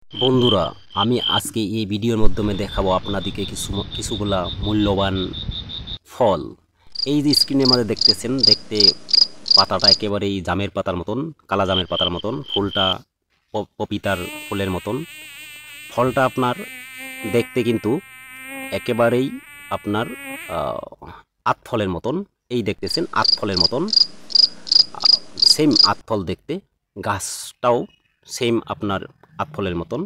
বন্ধুরা, আমি আজকে এই ভিডিওর মাধ্যমে দেখাবো আপনাদেরকে কিছুগুলা মূল্যবান ফল। এই যে স্ক্রিনের মধ্যে দেখতেছেন, দেখতে পাতাটা একেবারেই জামের পাতার মতন, কালা জামের পাতার মতন, ফুলটা পপিতার ফুলের মতন। ফলটা আপনার দেখতে কিন্তু একেবারেই আপনার আতফলের মতন। এই দেখতেছেন আতফলের মতন, সেম আতফল দেখতে। গাছটাও সেম আপনার আতফলের মতন।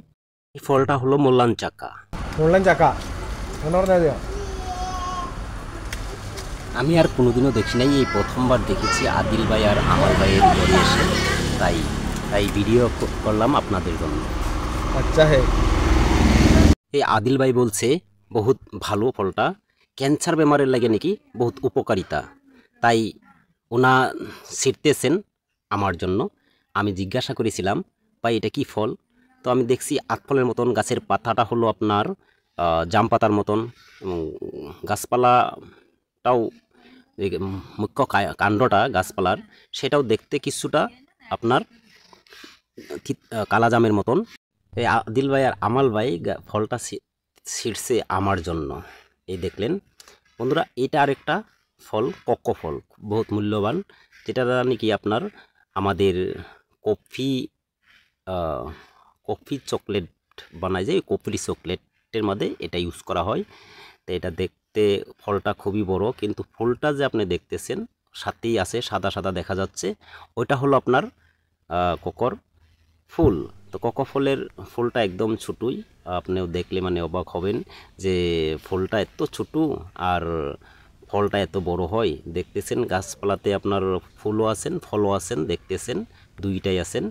এই ফলটা হলো মোল্লান চাকা। മുള്ളൻ ചക്ക എന്ന് പറഞ്ഞാൽ മതിയോ? আমি আর কোনোদিনও দেখি নাই, এই প্রথমবার দেখেছি আদিল ভাই আর আমার ভাইয়ের ঘরে এসে। তাই তাই ভিডিও করলাম আপনাদের জন্য। আচ্ছা হে, এই আদিল ভাই বলছে বহুত ভালো ফলটা, ক্যান্সার বেমারের লাগে নাকি বহুত উপকারিতা। তাই ওনা ছিটতেছেন আমার জন্য। আমি জিজ্ঞাসা করেছিলাম, ভাই এটা কি ফল? তো আমি দেখছি আতফলের মতন, গাছের পাতাটা হলো আপনার জাম পাতার মতন, গাছপালাটাও মুখ্য কাণ্ডটা গাছপালার সেটাও দেখতে কিছুটা আপনার কালা জামের মতন। এই আদিল ভাই আর আমাল ভাই ফলটা ছিঁড়ছে আমার জন্য। এই দেখলেন বন্ধুরা, এটা আরেকটা ফল, কোকো ফল, বহুত মূল্যবান, যেটা নাকি আপনার আমাদের কফি কফি চকলেট বানায়, যায় কফি চকলেটের মধ্যে এটা ইউজ করা হয়। তো এটা দেখতে ফলটা খুবই বড়, কিন্তু ফুলটা যে আপনি দেখতেছেন সাথেই আছে, সাদা সাদা দেখা যাচ্ছে, ওইটা হলো আপনার কোকোর ফুল। তো কোকো ফলের ফুলটা একদম ছোটই, আপনিও দেখলে মানে অবাক হবেন যে ফুলটা এত ছোটো আর ফলটা এত বড় হয়। দেখতেছেন গাছপালাতে আপনার ফুলও আছেন, ফলও আছেন, দেখতেছেন দুইটাই আছেন।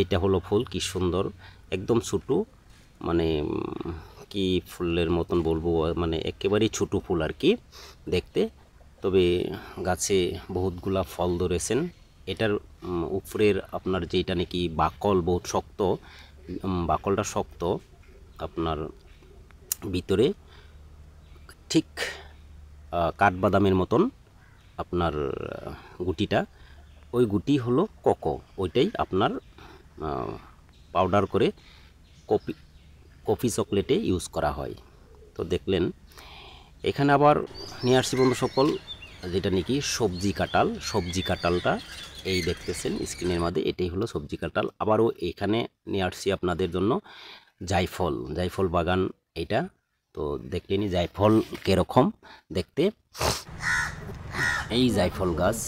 এইটা হলো ফুল, কি সুন্দর, একদম ছোটো, মানে কি ফুলের মতন বলবো, মানে একেবারেই ছোটো ফুল আর কি দেখতে। তবে গাছে বহুতগুলা ফল ধরেছেন। এটার উপরের আপনার যেটা নাকি বাকল বহুত শক্ত, বাকলটা শক্ত, আপনার ভিতরে ঠিক কাঠবাদামের মতন আপনার গুটিটা, ওই গুটি হলো কোকো। ওইটাই আপনার পাউডার করে কফি কফি চকলেটে ইউজ করা হয়। তো দেখলেন এখানে আবার নিয়ে আসছি বন্ধু সকল, যেটা নাকি সবজি কাঁঠাল। সবজি কাঁঠালটা এই দেখতেছেন স্ক্রিনের মধ্যে, এটাই হলো সবজি কাঁঠাল। আবারও এখানে নিয়ে আসছি আপনাদের জন্য জায়ফল, জায়ফল বাগান এটা। তো দেখলেনি জায়ফল কীরকম দেখতে। এই জায়ফল গাছ,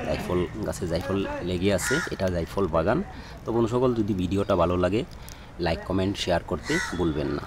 জায়ফল গাছে জায়ফল লেগে আছে, এটা জায়ফল বাগান। তো বন্ধু সকল, যদি ভিডিওটা ভালো লাগে লাইক কমেন্ট শেয়ার করতে ভুলবেন না।